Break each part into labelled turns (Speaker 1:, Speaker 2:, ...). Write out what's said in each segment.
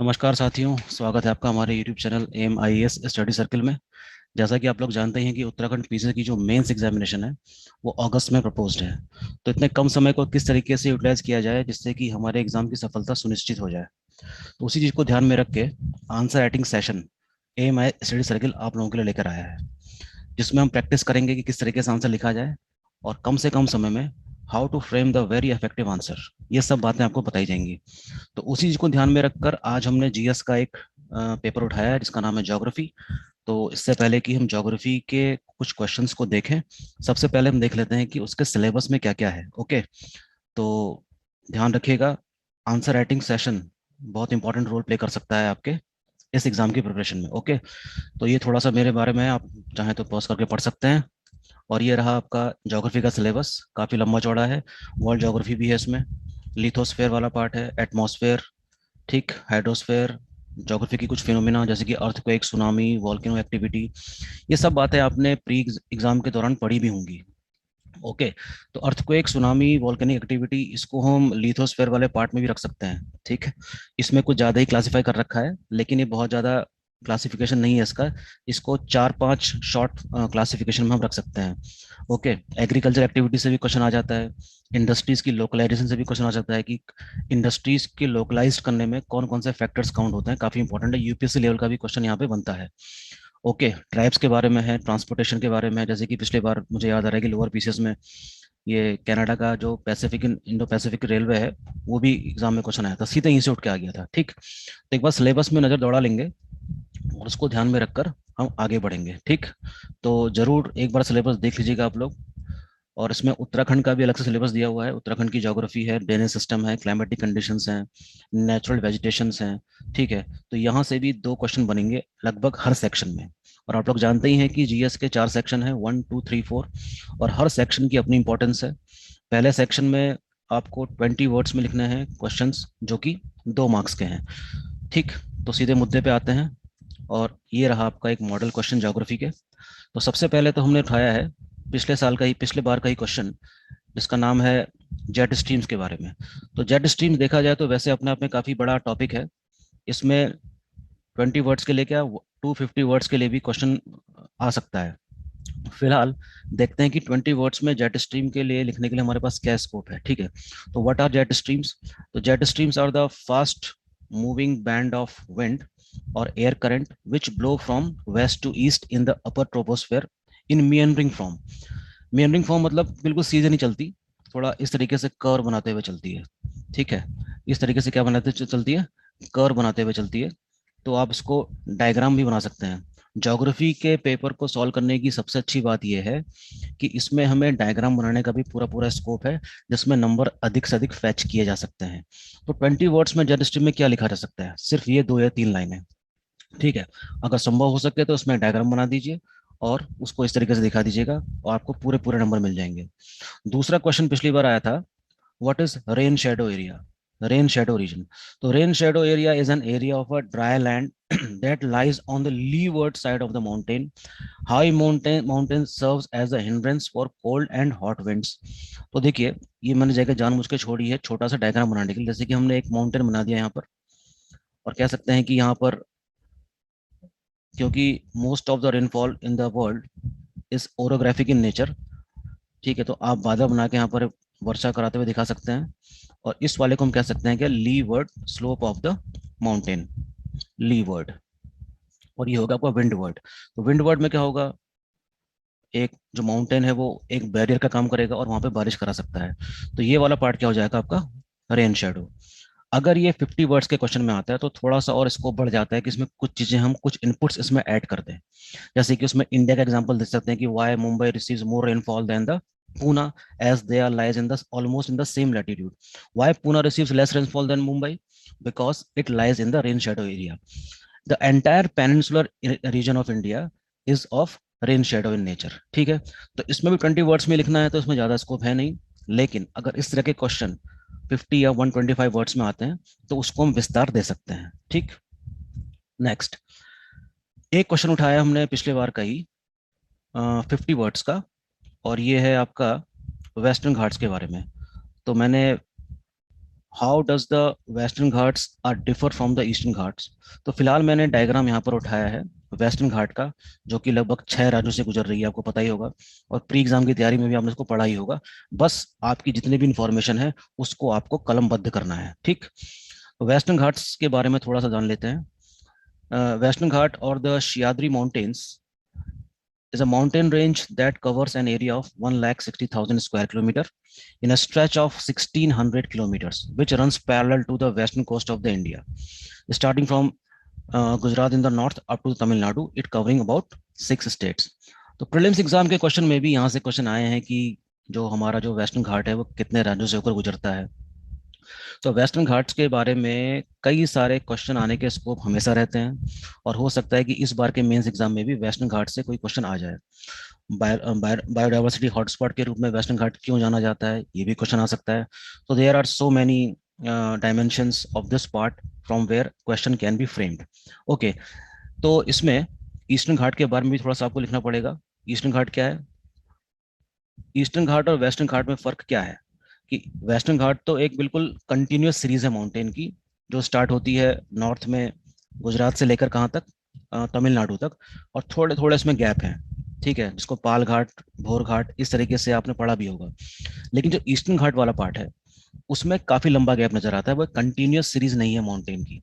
Speaker 1: नमस्कार साथियों, स्वागत है आपका हमारे YouTube channel AIS study circle में। जैसा कि आप लोग जानते हैं कि उत्तराखंड पीजी की जो मेंस एग्जामिनेशन है वो अगस्त में प्रपोज्ड है। तो इतने कम समय को किस तरीके से यूटिलाइज किया जाए जिससे कि हमारे एग्जाम की सफलता सुनिश्चित हो जाए, तो उसी चीज़ को ध्यान में रख के answer writing session AMI study circle आप लोगों के लिए लेकर आया है, जिसमें हम प्रैक्टिस करेंगे कि किस तरीके से आंसर लिखा जाए और कम से कम समय में how to frame the very effective answer. ये सब बातें आपको बताई जाएंगी। तो उसी चीज को ध्यान में रखकर आज हमने जीएस का एक पेपर उठाया है जिसका नाम है ज्योग्राफी। तो इससे पहले कि हम ज्योग्राफी के कुछ क्वेश्चंस को देखें, सबसे पहले हम देख लेते हैं कि उसके सिलेबस में क्या क्या है। ओके, तो ध्यान रखिएगा, आंसर राइटिंग सेशन बहुत इंपॉर्टेंट रोल प्ले कर सकता है आपके इस एग्जाम की प्रिपरेशन में। ओके, तो ये थोड़ा सा मेरे बारे में है, आप चाहें तो पॉज करके पढ़ सकते हैं। और ये रहा आपका ज्योग्राफी का सिलेबस, काफ़ी लंबा चौड़ा है। वर्ल्ड ज्योग्राफी भी है इसमें, लिथोस्फेयर वाला पार्ट है, एटमॉस्फेयर, ठीक, हाइड्रोस्फेयर, ज्योग्राफी की कुछ फिनोमिना जैसे कि अर्थक्वेक, सुनामी, वॉल्केनो एक्टिविटी, ये सब बातें आपने प्री एग्जाम के दौरान पढ़ी भी होंगी। ओके, तो अर्थक्वेक, सुनामी, वॉल्केनिक एक्टिविटी, इसको हम लिथोस्फेयर वाले पार्ट में भी रख सकते हैं। ठीक है, इसमें कुछ ज़्यादा ही क्लासिफाई कर रखा है, लेकिन ये बहुत ज़्यादा क्लासिफिकेशन नहीं है इसका। इसको चार पांच शॉर्ट क्लासिफिकेशन में हम रख सकते हैं। ओके, एग्रीकल्चर एक्टिविटी से भी क्वेश्चन आ जाता है, इंडस्ट्रीज की लोकलाइजेशन से भी क्वेश्चन आ सकता है कि इंडस्ट्रीज की लोकलाइज करने में कौन कौन से फैक्टर्स काउंट होते हैं, काफ़ी इंपॉर्टेंट है, यूपीएससी लेवल का भी क्वेश्चन यहाँ पे बनता है। ओके, ट्राइब्स के बारे में है, ट्रांसपोर्टेशन के बारे में है, जैसे कि पिछले बार मुझे याद आ रहा है कि लोअर पीसीएस में ये कनाडा का जो पैसिफिक इंडो पैसिफिक रेलवे है वो भी एग्जाम में क्वेश्चन आया था, सीधे यहीं से उठ के आ गया था। ठीक, तो एक बार सिलेबस में नज़र दौड़ा लेंगे और उसको ध्यान में रखकर हम आगे बढ़ेंगे। ठीक, तो जरूर एक बार सिलेबस देख लीजिएगा आप लोग। और इसमें उत्तराखंड का भी अलग से सिलेबस दिया हुआ है, उत्तराखंड की ज्योग्राफी है, ड्रेनेज सिस्टम है, क्लाइमेटिक कंडीशंस हैं, नेचुरल वेजिटेशंस हैं। ठीक है, तो यहाँ से भी दो क्वेश्चन बनेंगे लगभग हर सेक्शन में। और आप लोग जानते ही हैं कि जीएस के चार सेक्शन हैं, 1 2 3 4, और हर सेक्शन की अपनी इंपॉर्टेंस है। पहले सेक्शन में आपको 20 वर्ड्स में लिखने हैं क्वेश्चंस, जो कि 2 मार्क्स के हैं। ठीक, तो सीधे मुद्दे पे आते हैं। और ये रहा आपका एक मॉडल क्वेश्चन ज्योग्राफी के। तो सबसे पहले तो हमने उठाया है पिछले बार का ही क्वेश्चन, जिसका नाम है जेट स्ट्रीम्स के बारे में। तो जेट स्ट्रीम्स देखा जाए तो वैसे अपने आप में काफ़ी बड़ा टॉपिक है। इसमें 20 वर्ड्स के लिए क्या, 250 वर्ड्स के लिए भी क्वेश्चन आ सकता है। फिलहाल देखते हैं कि 20 वर्ड्स में जेट स्ट्रीम के लिए लिखने के लिए हमारे पास क्या स्कोप है। ठीक है, तो व्हाट आर जेट स्ट्रीम्स? तो jet streams are the fast moving band of wind और air current which blow from west to east in the upper troposphere in meandering form. Meandering form मतलब बिल्कुल सीधे नहीं चलती, थोड़ा इस तरीके से कर्व बनाते हुए चलती है। ठीक है, इस तरीके से क्या बनाते चलती है, कर्व बनाते हुए चलती है। तो आप इसको डायग्राम भी बना सकते हैं। ज्योग्राफी के पेपर को सॉल्व करने की सबसे अच्छी बात यह है कि इसमें हमें डायग्राम बनाने का भी पूरा पूरा स्कोप है, जिसमें नंबर अधिक से अधिक फैच किए जा सकते हैं। तो 20 वर्ड्स में जेट स्ट्रीम में क्या लिखा जा सकता है, सिर्फ ये 2 या 3 लाइनें। ठीक है, अगर संभव हो सके तो उसमें डायग्राम बना दीजिए और उसको इस तरीके से दिखा दीजिएगा, और आपको पूरे पूरे नंबर मिल जाएंगे। दूसरा क्वेश्चन पिछली बार आया था, what is rain shadow area, rain shadow region? तो rain shadow area is an area of a dry land that lies on the leeward side of the mountain. High mountain serves as a hindrance for cold and hot winds. तो देखिए, ये मैंने जगह जानबूझ के छोड़ी है छोटा सा डायग्राम बनाने के लिए। जैसे कि हमने एक माउंटेन बना दिया यहाँ पर, और कह सकते हैं कि यहाँ पर, क्योंकि most of the rainfall in the world is orographic in nature. ठीक है, तो आप बादल बना के यहाँ पर वर्षा कराते हुए दिखा सकते हैं। और इस वाले को हम कह सकते हैं कि leeward slope of the mountain, leeward. और ये होगा आपका विंड वर्ड। तो विंड वर्ड में क्या होगा, एक जो माउंटेन है वो एक बैरियर का काम करेगा और वहां पे बारिश करा सकता है। तो ये वाला पार्ट क्या हो जाएगा आपका, रेन शेडो। अगर ये 50 वर्ड्स के क्वेश्चन में आता है तो थोड़ा सा और स्कोप बढ़ जाता है कि इसमें कुछ चीजें हम कुछ इनपुट्स इसमें ऐड कर दें। जैसे कि उसमें इंडिया का एग्जांपल दे सकते हैं कि why Mumbai receives more rainfall than the Poona as they are lies in the almost in the same latitude. Why Poona receives less rainfall than Mumbai? Because it lies in the rain shadow area. The entire peninsular region of India is of rain shadow in nature. ठीक है, तो इसमें भी 20 words में लिखना है तो इसमें ज्यादा स्कोप है नहीं। लेकिन अगर इस तरह के क्वेश्चन 50 या 125 वर्ड्स में आते हैं तो उसको हम विस्तार दे सकते हैं। ठीक, नेक्स्ट, एक क्वेश्चन उठाया हमने पिछले बार का ही, 50 वर्ड्स का, और ये है आपका वेस्टर्न घाट्स के बारे में। तो मैंने how does the western Ghats are differ from the eastern Ghats. तो फिलहाल मैंने डायग्राम यहाँ पर उठाया है वेस्टर्न घाट का, जो कि लगभग 6 राज्यों से गुजर रही है, आपको पता ही होगा, और प्री एग्जाम की तैयारी में भी आपने इसको पढ़ा ही होगा। बस आपकी जितनी भी इंफॉर्मेशन है उसको आपको कलमबद्ध करना है, ठीक। वेस्टर्न घाट्स के बारे में थोड़ा सा जान लेते हैं। वेस्टर्न घाट और the Sahyadri mountains is a mountain range that covers an area of 160,000 square kilometer in a stretch of 1600 kilometers, which runs parallel to the western coast of the India, starting from Gujarat in the north up to Tamil Nadu, it covering about 6 states. तो prelims exam के question में भी यहाँ से question आए हैं कि जो हमारा जो वेस्टर्न घाट है वो कितने राज्यों से होकर गुजरता है। तो वेस्टर्न घाट्स के बारे में कई सारे क्वेश्चन आने के स्कोप हमेशा रहते हैं, और हो सकता है कि इस बार के मेंस एग्जाम में भी वेस्टर्न घाट से कोई क्वेश्चन आ जाए। बायोडाइवर्सिटी हॉटस्पॉट के रूप में वेस्टर्न घाट क्यों जाना जाता है, ये भी क्वेश्चन आ सकता है। तो there are so many dimensions of this part from where question can be framed. Okay, तो इसमें ईस्टर्न घाट के बारे में भी थोड़ा सा आपको लिखना पड़ेगा। ईस्टर्न घाट क्या है, ईस्टर्न घाट और वेस्टर्न घाट में फर्क क्या है, कि वेस्टर्न घाट तो एक बिल्कुल कंटिन्यूअस सीरीज है माउंटेन की, जो स्टार्ट होती है नॉर्थ में गुजरात से लेकर कहाँ तक, तमिलनाडु तक, और थोड़े थोड़े इसमें गैप हैं, ठीक है, जिसको पाल घाट, भोर घाट इस तरीके से आपने पढ़ा भी होगा। लेकिन जो ईस्टर्न घाट वाला पार्ट है उसमें काफी लंबा गैप नजर आता है, वो कंटिन्यूअस सीरीज नहीं है माउंटेन की।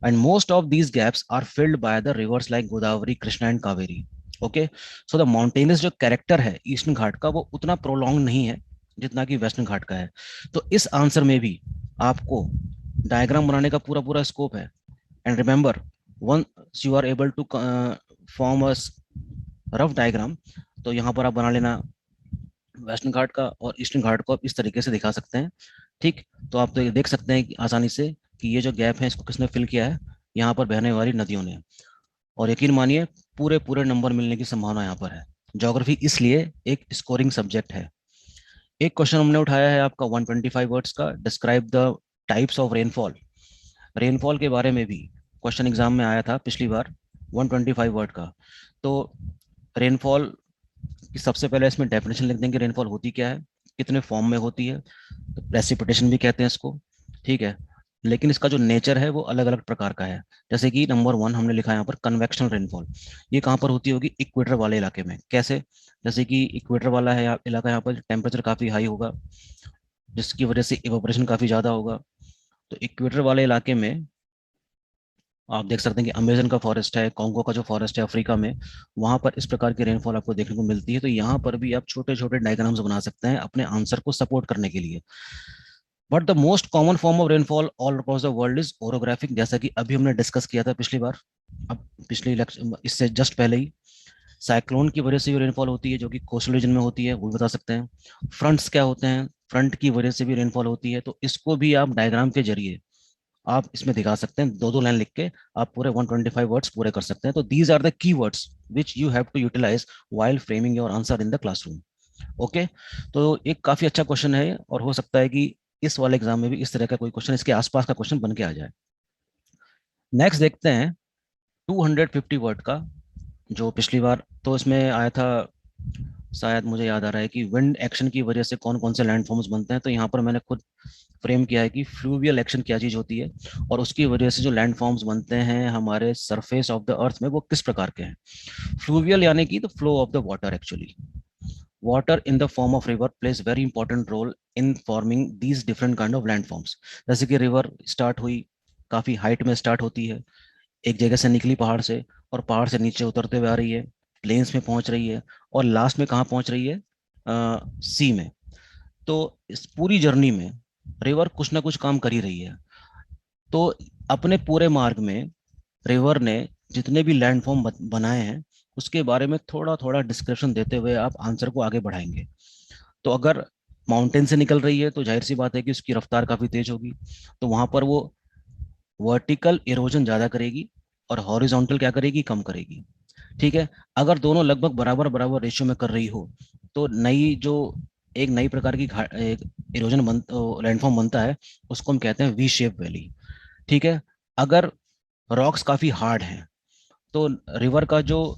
Speaker 1: And most of these gaps are filled by the rivers like Godavari, Krishna and Kaveri. Okay, so the mountainous जो कैरेक्टर है ईस्टर्न घाट का वो उतना प्रोलॉन्ग नहीं है जितना कि वेस्टर्न घाट का है। तो इस आंसर में भी आपको डायग्राम बनाने का पूरा पूरा स्कोप है। And remember, once you are able to form a rough diagram, तो यहाँ पर आप बना लेना वेस्टर्न घाट का और ईस्टर्न घाट को आप इस तरीके से दिखा सकते हैं, ठीक। तो आप तो ये देख सकते हैं कि आसानी से कि ये जो गैप है इसको किसने फिल किया है, यहाँ पर बहने वाली नदियों ने। और यकीन मानिए पूरे पूरे नंबर मिलने की संभावना यहाँ पर है। ज्योग्राफी इसलिए एक स्कोरिंग सब्जेक्ट है। एक क्वेश्चन हमने उठाया है आपका 125 वर्ड्स का, describe the types of rainfall. Rainfall के बारे में भी क्वेश्चन एग्जाम में आया था पिछली बार, 125 वर्ड का। तो रेनफॉल की सबसे पहले इसमें डेफिनेशन लिख देंगे, रेनफॉल होती क्या है, कितने फॉर्म में होती है, तो प्रेसिपिटेशन भी कहते हैं इसको, ठीक है। लेकिन इसका जो नेचर है वो अलग अलग प्रकार का है। जैसे कि नंबर 1 हमने लिखा है यहाँ पर कन्वेक्शनल रेनफॉल। ये कहाँ पर होती होगी, इक्वेटर वाले इलाके में। कैसे, जैसे कि इक्वेटर वाला है इलाका, यहाँ पर टेम्परेचर काफ़ी हाई होगा जिसकी वजह से इवेपोरेशन काफ़ी ज़्यादा होगा। तो इक्वेटर वाले इलाके में आप देख सकते हैं कि अमेजन का फॉरेस्ट है, कॉन्गो का जो फॉरेस्ट है अफ्रीका में, वहां पर इस प्रकार की रेनफॉल आपको देखने को मिलती है। तो यहाँ पर भी आप छोटे छोटे डायग्राम्स बना सकते हैं अपने आंसर को सपोर्ट करने के लिए। But the most common form of rainfall all across the world is orographic, जैसा कि अभी हमने डिस्कस किया था पिछली बार। अब पिछले इससे जस्ट पहले ही साइक्लोन की वजह से भी रेनफॉल होती है, जो कि कोस्टल रीजन में होती है, वो भी बता सकते हैं। फ्रंट्स क्या होते हैं, फ्रंट की वजह से भी रेनफॉल होती है, तो इसको भी आप डायग्राम के जरिए आप इसमें दिखा सकते हैं। दो दो लाइन लिख के आप पूरे 125 वर्ड्स पूरे कर सकते हैं। तो these are the keywords which you have to utilise while framing your answer in the classroom. Okay, तो एक काफी अच्छा क्वेश्चन है, और हो सकता है कि इस वाले एग्जाम में भी इस तरह का कोई क्वेश्चन, इसके आसपास का क्वेश्चन बन के आ जाए। नेक्स्ट देखते हैं 250 वर्ड का, जो पिछली बार तो इसमें आया था, शायद मुझे याद आ रहा है कि विंड एक्शन की वजह से कौन कौन से लैंडफॉर्म्स बनते हैं। तो यहाँ पर मैंने खुद फ्रेम किया है कि फ्लूवियल एक्शन क्या चीज होती है, और उसकी वजह से जो लैंडफॉर्म्स बनते हैं हमारे सरफेस ऑफ द अर्थ में वो किस प्रकार के हैं। फ्लूवियल यानी कि the flow of the water actually. Water in the form of river plays very important role in forming these different kind of landforms. जैसे कि रिवर स्टार्ट हुई, काफी हाइट में स्टार्ट होती है, एक जगह से निकली पहाड़ से, और पहाड़ से नीचे उतरते हुए आ रही है, प्लेन्स में पहुंच रही है, और लास्ट में कहाँ पहुंच रही है, सी में। तो इस पूरी जर्नी में रिवर कुछ ना कुछ काम कर ही रही है। तो अपने पूरे मार्ग में रिवर ने जितने भी लैंडफॉर्म बनाए हैं उसके बारे में थोड़ा थोड़ा डिस्क्रिप्शन देते हुए आप आंसर को आगे बढ़ाएंगे। तो अगर माउंटेन से निकल रही है तो जाहिर सी बात है कि उसकी रफ्तार काफी तेज होगी, तो वहां पर वो वर्टिकल इरोजन ज्यादा करेगी और हॉरिजॉन्टल क्या करेगी, कम करेगी, ठीक है। अगर दोनों लगभग बराबर बराबर रेशियो में कर रही हो तो नई जो एक नई प्रकार की एक इरोजन लैंडफॉर्म बनता है, उसको हम कहते हैं वी शेप वैली, ठीक है। अगर रॉक्स काफी हार्ड हैं तो रिवर का जो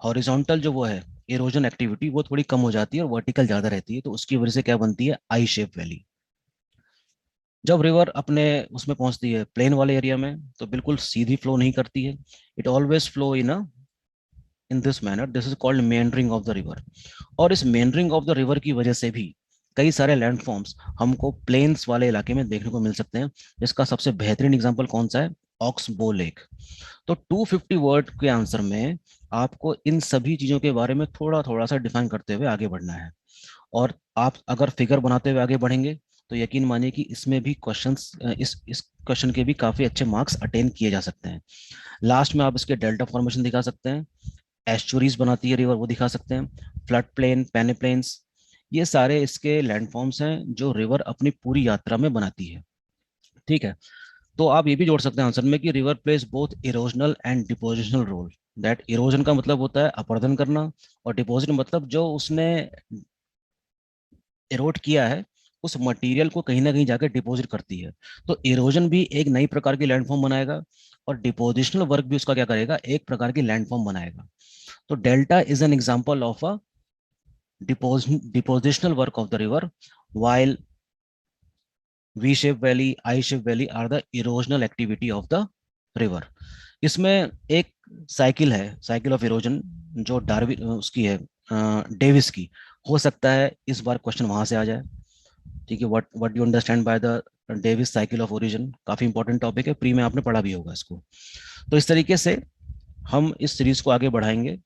Speaker 1: हॉरिजॉन्टल जो वो है इरोजन एक्टिविटी वो थोड़ी कम हो जाती है और वर्टिकल ज्यादा रहती है, तो उसकी वजह से क्या बनती है, आई शेप वैली। जब रिवर अपने उसमें पहुंचती है प्लेन वाले एरिया में तो बिल्कुल सीधी फ्लो नहीं करती है, it always flow in this manner, this is called meandering of the river. और इस मेंडरिंग ऑफ द रिवर की वजह से भी कई सारे लैंडफॉर्म्स हमको प्लेन्स वाले इलाके में देखने को मिल सकते हैं, जिसका सबसे बेहतरीन एग्जांपल कौन सा है, ऑक्स बो लेक। तो 250 वर्ड के आंसर में आपको इन सभी चीजों के बारे में थोड़ा थोड़ा सा डिफाइन करते हुए आगे बढ़ना है। और आप अगर फिगर बनाते हुए आगे बढ़ेंगे तो यकीन मानिए कि इसमें भी क्वेश्चंस, इस क्वेश्चन के भी काफी अच्छे मार्क्स अटेन किए जा सकते हैं। लास्ट में आप इसके डेल्टा फॉर्मेशन दिखा सकते हैं, एस्चुरीज बनाती है रिवर वो दिखा सकते हैं, फ्लड प्लेन, पेनेप्लेन्स, ये सारे इसके लैंडफॉर्म्स हैं जो रिवर अपनी पूरी यात्रा में बनाती है। ठीक है, तो आप ये भी जोड़ सकते हैं आंसर में कि river plays both erosional and depositional role. That erosion का मतलब होता है अपरदन करना, और डिपोजिट मतलब जो उसने एरोड किया है उस मटेरियल को कहीं ना कहीं जाकर डिपॉजिट करती है। तो इरोजन भी एक नई प्रकार की लैंडफॉर्म बनाएगा, और डिपोजिशनल वर्क भी उसका क्या करेगा, एक प्रकार की लैंडफॉर्म बनाएगा। तो delta is an example of a depositional work of the river, while V shape valley, I shape valley are the erosional activity of the river. इसमें एक साइकिल है, साइकिल ऑफ इरोजन, जो डार्विन उसकी है, Davis की। हो सकता है इस बार क्वेश्चन वहां से आ जाए। ठीक है, what you understand by the Davis cycle of origin, काफी इंपॉर्टेंट टॉपिक है, प्री में आपने पढ़ा भी होगा इसको। तो इस तरीके से हम इस सीरीज को आगे बढ़ाएंगे।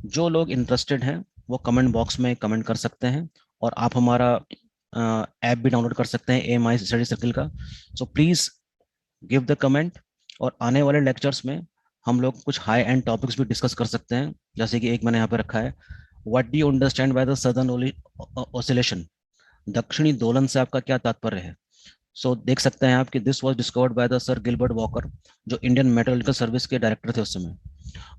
Speaker 1: जो लोग इंटरेस्टेड हैं वो कमेंट बॉक्स में कमेंट कर सकते हैं, और आप हमारा ऐप भी डाउनलोड कर सकते हैं एम आई स्टडी सर्किल का। So please give the comment. और आने वाले लेक्चर्स में हम लोग कुछ हाई एंड टॉपिक्स भी डिस्कस कर सकते हैं, जैसे कि एक मैंने यहाँ पे रखा है, what do you understand by the southern oscillation, दक्षिणी दोलन से आपका क्या तात्पर्य है। सो देख सकते हैं आप कि this was discovered by the sir Gilbert walker, जो इंडियन मेट्रोलॉजिकल सर्विस के डायरेक्टर थे उस समय।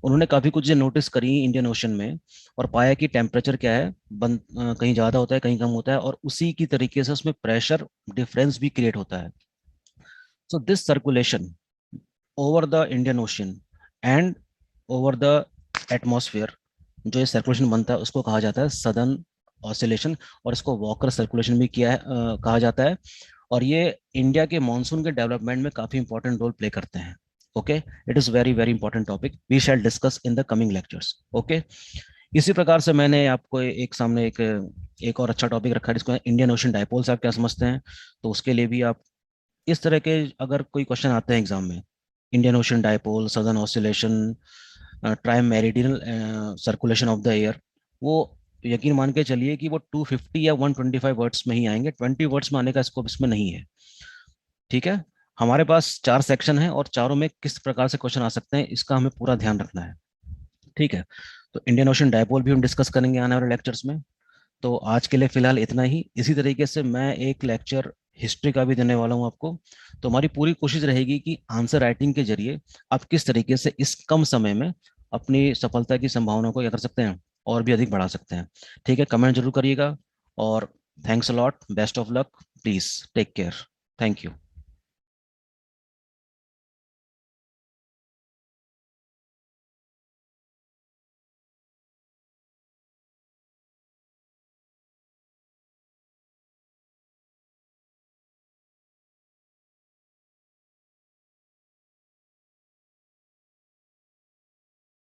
Speaker 1: उन्होंने काफी कुछ चीजें नोटिस करी इंडियन ओशन में, और पाया कि टेम्परेचर क्या है, कहीं ज्यादा होता है कहीं कम होता है, और उसी की तरीके से उसमें प्रेशर डिफरेंस भी क्रिएट होता है। So this circulation over the Indian ocean and over the atmosphere, जो ये सर्कुलेशन बनता है उसको कहा जाता है सदर्न ऑसिलेशन, और इसको वॉकर सर्कुलेशन भी कहा जाता है। और ये इंडिया के मानसून के डेवलपमेंट में काफी इंपॉर्टेंट रोल प्ले करते हैं। Okay, it is very very important topic, we shall discuss in the coming lectures. Okay, इसी प्रकार से मैंने आपको एक सामने एक और अच्छा टॉपिक रखा है, जिसको इंडियन ओशन डायपोल्स, आप क्या समझते हैं। तो उसके लिए भी आप इस तरह के अगर कोई क्वेश्चन आते हैं एग्जाम में, Indian ocean dipole, southern oscillation, try meridional circulation of the air, वो यकीन मान के चलिए कि वो 250 या 125 वर्ड्स में ही आएंगे, 20 वर्ड्स में आने का स्कोप इसमें नहीं है। ठीक है, हमारे पास 4 सेक्शन है, और चारों में किस प्रकार से क्वेश्चन आ सकते हैं इसका हमें पूरा ध्यान रखना है। ठीक है, तो इंडियन ओशन डायपोल भी हम डिस्कस करेंगे आने वाले लेक्चर्स में। तो आज के लिए फिलहाल इतना ही। इसी तरीके से मैं एक लेक्चर हिस्ट्री का भी देने वाला हूं आपको। तो हमारी पूरी कोशिश रहेगी कि आंसर राइटिंग के जरिए आप किस तरीके से इस कम समय में अपनी सफलता की संभावना को क्या कर सकते हैं, और भी अधिक बढ़ा सकते हैं। ठीक है, कमेंट जरूर करिएगा, और thanks a lot, best of luck, please take care, thank you.